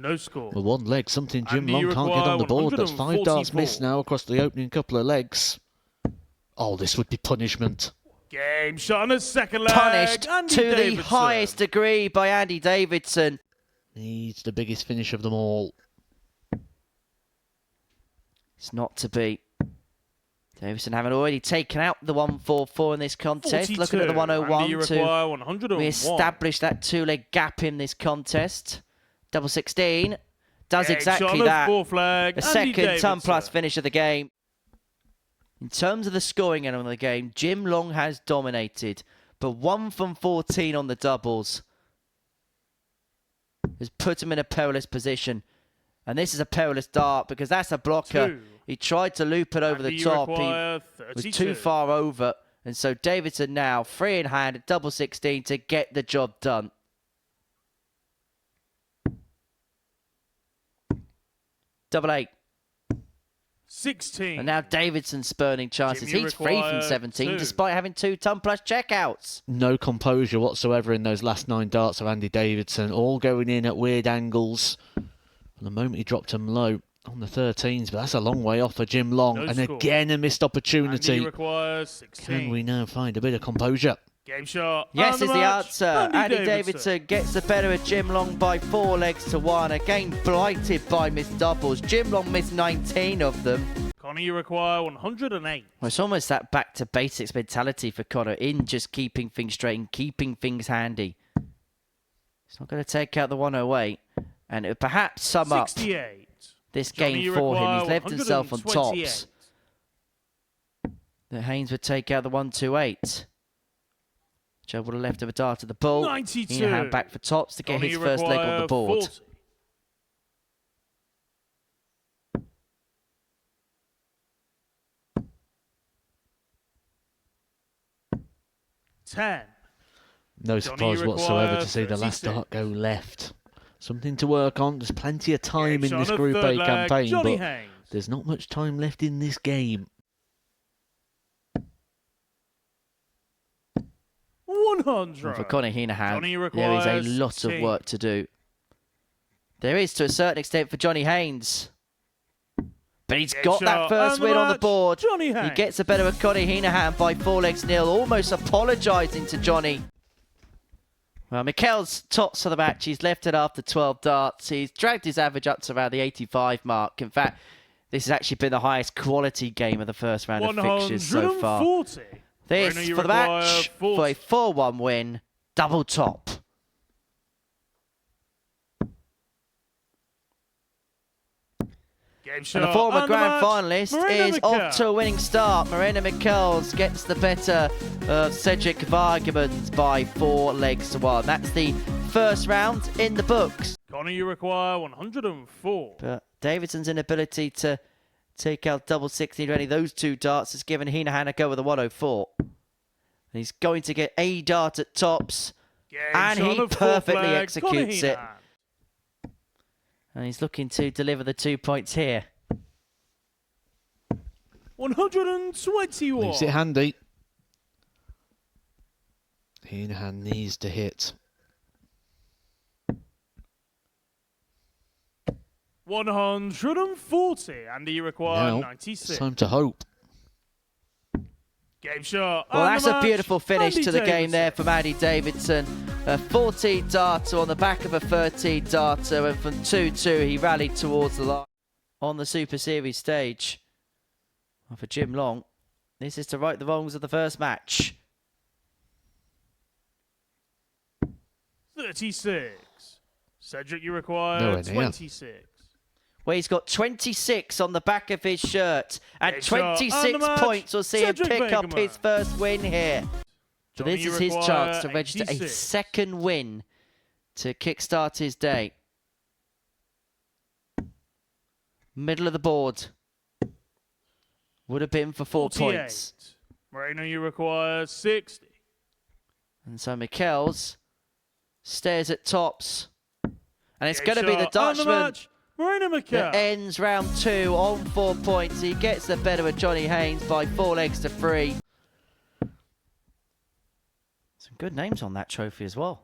No score. With one leg, something Jim And you Long can't get on the board. That's 5 darts 144. missed now across the opening couple of legs. Oh, this would be punishment. Game shot on the second leg. Punished Andy to Davidson. the highest degree by Andy Davidson. Needs the biggest finish of them all. It's not to be. Davidson having already taken out the 144 in this contest. 42. Looking at the 101 Andy to require 101. re-establish that 2-leg gap in this contest. Double 16 does Game shot exactly on the that. fourth leg. A Andy second Davidson. ton plus finish of the game. In terms of the scoring end of the game, Jim Long has dominated, but 1 from 14 on the doubles has put him in a perilous position. And this is a perilous dart because that's a blocker. 2. He tried to loop it over Andy the top. require He was 32. too far over. And so Davidson now free in hand at double 16 to get the job done. Double 8. 16. And now Davidson's spurning chances. Jimmy He's free from require 17 2. despite having 2 ton plus checkouts. No composure whatsoever in those last 9 darts of Andy Davidson. All going in at weird angles. From the moment he dropped them low on the 13s, but that's a long way off for Jim Long. No and score. again, a missed opportunity. Andy requires 16. Can we now find a bit of composure? Game shot. Yes, and is the match. answer. Andy Andy Davidson gets the better of Jim Long by 4 legs to 1. Again, blighted by missed doubles. Jim Long missed 19 of them. Connor, you require 108. Well, it's almost that back to basics mentality for Connor in just keeping things straight and keeping things handy. He's not going to take out the 108 and it would perhaps sum up 68. this Johnny, game you for him. require He's left himself on 128. tops. That Haynes would take out the 128. Joe would have left of a dart to the ball. 92. Heenan back for tops to get Johnny, his you first leg on require the board. 40. $10. No Johnny, surprise you whatsoever require to see the last 36. dart go left. Something to work on. There's plenty of time Game in shot this on the Group A third leg. campaign, Johnny but Haynes. there's not much time left in this game. 100. And for Conor Heenan, Johnny there is requires a lot 16. of work to do. There is to a certain extent for Johnny Haynes. But he's Game got that shot first and the win on the match. board. Johnny He Haynes. gets a better of Conor Heenan by 4 legs nil, almost apologising to Johnny. Well, Mikkel's tops for the match. He's left it after 12 darts. He's dragged his average up to around the 85 mark. In fact, this has actually been the highest quality game of the first round of fixtures so far. 140. This Bruno, you for the require match 40. for a 4-1 win, double top. Game And shot the former and grand match. finalist Marina is Mikkel. off to a winning start. Marina Mikkels gets the better of Cedric Vargamans by 4 legs to 1. That's the first round in the books. Connor, you require 104. But Davidson's inability to take out double 16 ready, those 2 darts has given Heenan a go with a 104. And he's going to get a dart at tops. Game And shot he on the fourth perfectly leg. executes Connor it. Heenan. And he's looking to deliver the 2 points here. 121. Leaves it handy. Heenan needs to hit. 140. Andy, you require Now, 96. it's time to hope. Game shot. Well, and that's the a match. beautiful finish Andy to the game Davidson. there from Andy Davidson. A 14 darter on the back of a 13 darter, and from 2-2 he rallied towards the line on the Super Series stage. Well, for Jim Long, this is to right the wrongs of the first match. 36. Cedric, you require Nowhere near. 26. Where he's got 26 on the back of his shirt, and Game shot. And 26 the match. points will see him Cedric pick up Wegeman. his first win here. So Johnny, this you is his require chance to register a 86. second win to kickstart his day. Middle of the board. Would have been for 4 48. points. Moreno, you require 60. And so Mikkels stares at tops. And it's Game going to be the shot. And the Dutchman match. Moreno that Mikkel. ends round 2 on 4 points. He gets the better of Johnny Haynes by 4 legs to 3. Some good names on that trophy as well.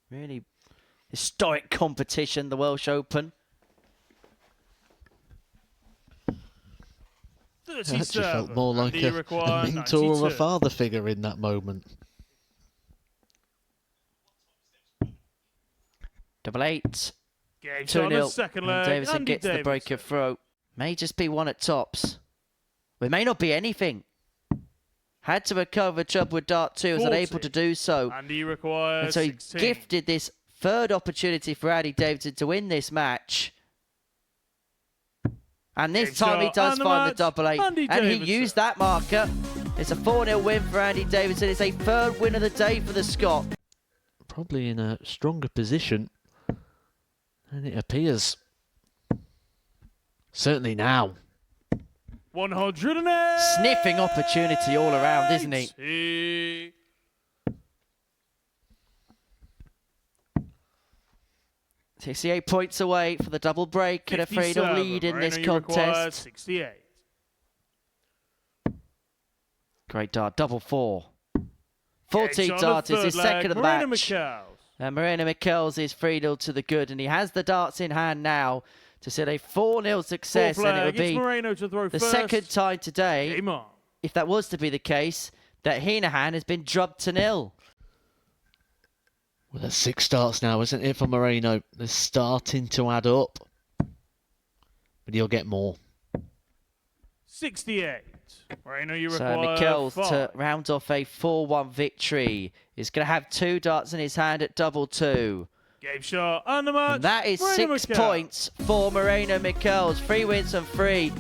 Really historic competition, the Welsh Open. 37. I actually felt more like Andy, you a require mentor or a 92. father figure in that moment. 8-8. Game shot on the 2-0. second And leg. Davidson Andy gets the break of throw. May just be one at tops. Well, it may not be anything. Had to recover trouble with dart 2, was 40. unable to do so. Andy, you require And so he 16. gifted this third opportunity for Andy Davidson to win this match. And this Game time he shot does and the find the match, 8-8. Andy And he Davidson. used that marker. It's a 4-0 win for Andy Davidson. It's a third win of the day for the Scot. Probably in a stronger position than it appears. Certainly now. 108. Sniffing opportunity all around, isn't he? he? 68 points away for the double break and a 3-0 lead in this Moreno, you require contest. 68. Great dart, double 4. 14 Game shot on darts the is his third second leg. of the Moreno match. Michels. And Moreno Michels is 3-0 to the good, and he has the darts in hand now to set a 4-0 success, Fourth and it leg, would it's be Moreno to throw the first. second time today, Game on. if that was to be the case, that Heenahan has been drubbed to nil. Well, that's 6 starts now, isn't it, for Moreno? They're starting to add up. But he'll get more. 68. Moreno, you So require Michels 5. to round off a 4-1 victory is going to have 2 darts in his hand at double 2. Game shot and the match. And that is Moreno 6 Michels. points for Moreno Michels. 3 wins and 3.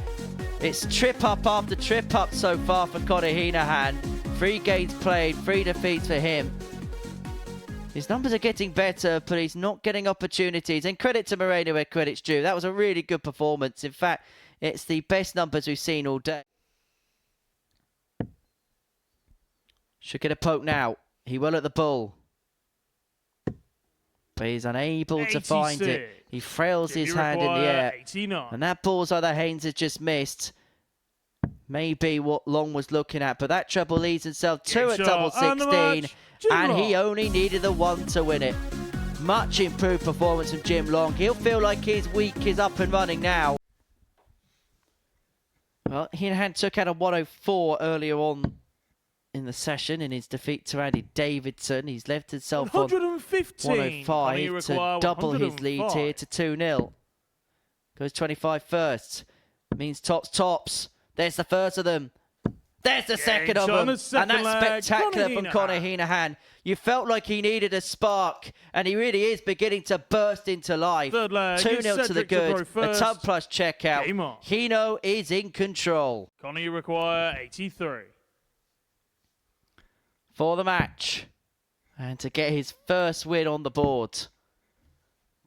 It's trip up after trip up so far for Conor Heenahan. 3 games played, 3 defeats for him. His numbers are getting better, but he's not getting opportunities. And credit to Moreno where credit's due. That was a really good performance. In fact, it's the best numbers we've seen all day. Should get a poke now. He will at the bull. But he's unable to find it. 86. He frails Jimmy his hand in the require air. 89. And that bullseye that Haynes has just missed may be what Long was looking at. But that treble leads himself 2 at Game double shot and the 16. match, Jim And he Long. only needed the 1 to win it. Much improved performance from Jim Long. He'll feel like his week is up and running now. Well, Heenahan took out a 104 earlier on in the session in his defeat to Andy Davidson. He's left himself on 115. 105 Conor, you to require double his lead 105. here to 2-0. Goes 25 first. Means tops. There's the first of them. There's the second of shot on them. the second And that's leg. spectacular Conor from Conor Heenahan. You felt like he needed a spark, and he really is beginning to burst into life. Third leg, 2-0 it's to the Cedric to good. throw A first. tub plus checkout. Game on. Hino is in control. Conor, you require 83. For the match. And to get his first win on the board.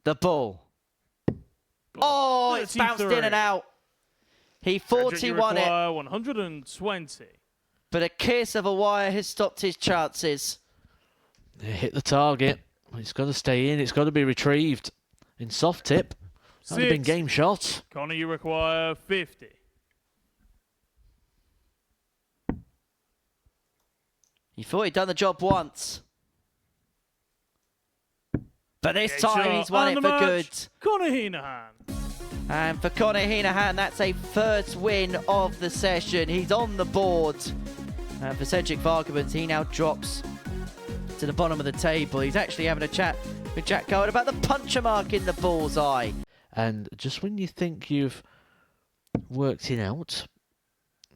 The bull. Oh, it's bounced in 33. and out. He Cedric, you 41 it, require 120. but a kiss of a wire has stopped his chances. They hit the target. It's got to stay in. It's got to be retrieved. In soft tip. That would have been 6. game shot. Conor, you require 50. He thought he'd done the job once. But this Game time shot he's won and it the for good. match, Conor Heenahan. And for Conor Heenahan, that's a first win of the session. He's on the board. And for Cedric Vargamans, he now drops to the bottom of the table. He's actually having a chat with Jack Cohen about the puncture mark in the bullseye. And just when you think you've worked it out,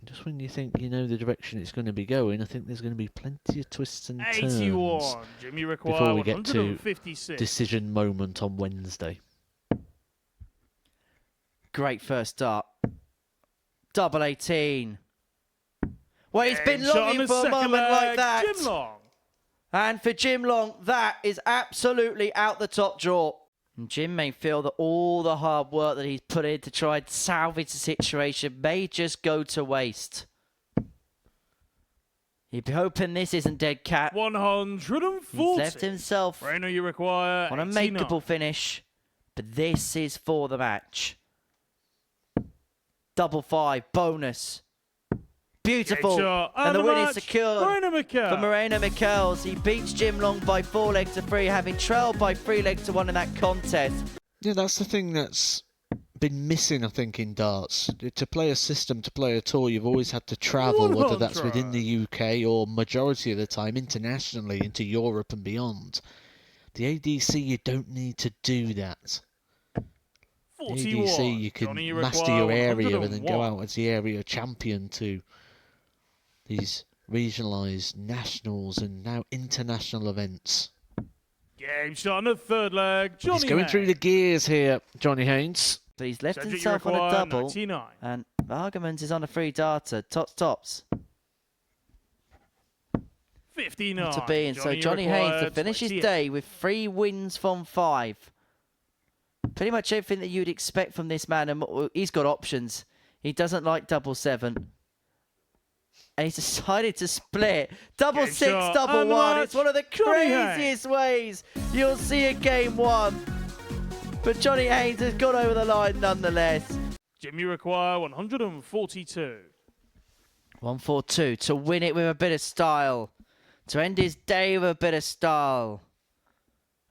just when you think you know the direction it's going to be going, I think there's going to be plenty of twists and turns 81. Jimmy require before we get to 156. decision moment on Wednesday. Great first start. Double 18. Well, he's been Game shot on longing the for a second moment like leg, that. Jim Long. And for Jim Long, that is absolutely out the top drawer. And Jim may feel that all the hard work that he's put in to try and salvage the situation may just go to waste. He'd be hoping this isn't dead cat. 140. He's left himself Moreno, you require on a 89. makeable finish. But this is for the match. Double 5, bonus. Beautiful. shot, And the and win the is match, secured Moreno Mikel. for Moreno Michels. He beats Jim Long by 4 legs to 3, having trailed by 3 legs to 1 in that contest. Yeah, that's the thing that's been missing, I think, in darts. To play a system, to play a tour, you've always had to travel, whether that's within the UK or majority of the time internationally into Europe and beyond. The ADC, you don't need to do that. The 41. ADC, you can Johnny master your require area and then go 101. out as the area champion to these regionalised nationals and now international events. Game shot on the third leg. Johnny He's going through the gears here, Johnny Haynes. But he's left Cedric himself on a Uruguay, double. 99. And Vargamans is on a free darter. Tops. 59. To be. And so Johnny Haynes to finish his 28. day with 3 wins from 5. Pretty much everything that you'd expect from this man. And he's got options. He doesn't like double 7. And he's decided to split. Double Game 6, shot, double and the 1. match, It's one of the Johnny Haynes. craziest ways you'll see a game 1. But Johnny Haynes has got over the line nonetheless. Jimmy require 142. 142 to win it with a bit of style. To end his day with a bit of style.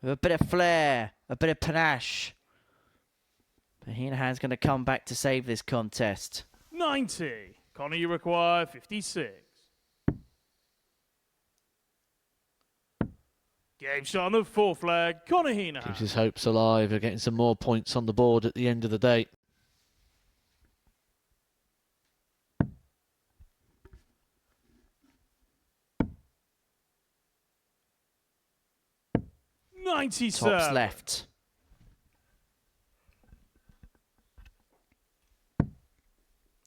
With a bit of flair. A bit of panache. But Heenahan's going to come back to save this contest. 90. Connor, you require 56. Game shot on the fourth leg. Connor Heenahan. Keeps his hopes alive of getting some more points on the board at the end of the day. Tops Tops left.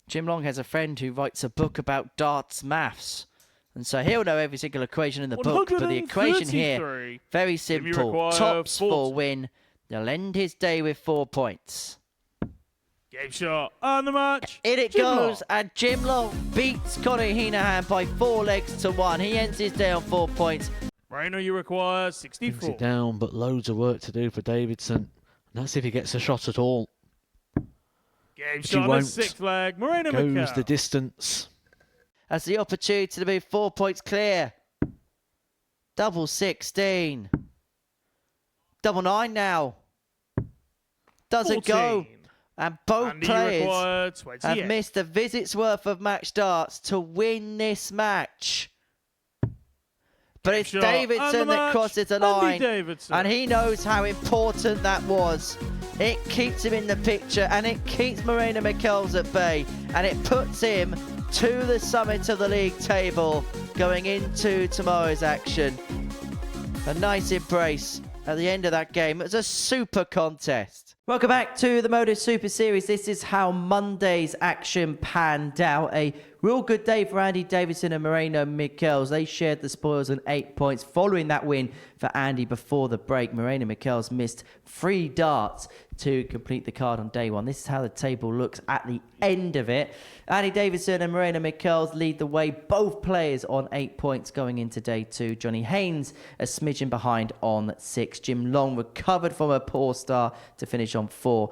Jim Long has a friend who writes a book about darts maths. And so he'll know every single equation in the book. But the equation here, very simple. require Tops 40. for win. They'll end his day with 4 points. Game shot and the match. In it Jim goes, Long. and Jim Long beats Connor Heenahan by 4 legs to 1. He ends his day on 4 points. Moreno, you require Brings 64. it down, but loads of work to do for Davidson. And that's if he gets a shot at all. Game he shot on the won't. sixth leg. Moreno Goes Mikel. the distance. That's the opportunity to move 4 points clear. Double 16. Double 9 now. Doesn't 14. go. And both Andy, you players require have 28. missed a visit's worth of match darts to win this match. But it's Shot and Davidson the that match, crosses the Andy line. Davidson. And he knows how important that was. It keeps him in the picture and it keeps Moreno Michels at bay. And it puts him to the summit of the league table going into tomorrow's action. A nice embrace at the end of that game. It was a super contest. Welcome back to the Modus Super Series. This is how Monday's action panned out. A real good day for Andy Davidson and Moreno Michels. They shared the spoils on 8 points following that win for Andy before the break. Moreno Michels missed 3 darts to complete the card on day 1. This is how the table looks at the end of it. Andy Davidson and Moreno Michels lead the way, both players on 8 points going into day 2. Johnny Haynes a smidgen behind on 6. Jim Long recovered from a poor start to finish on 4.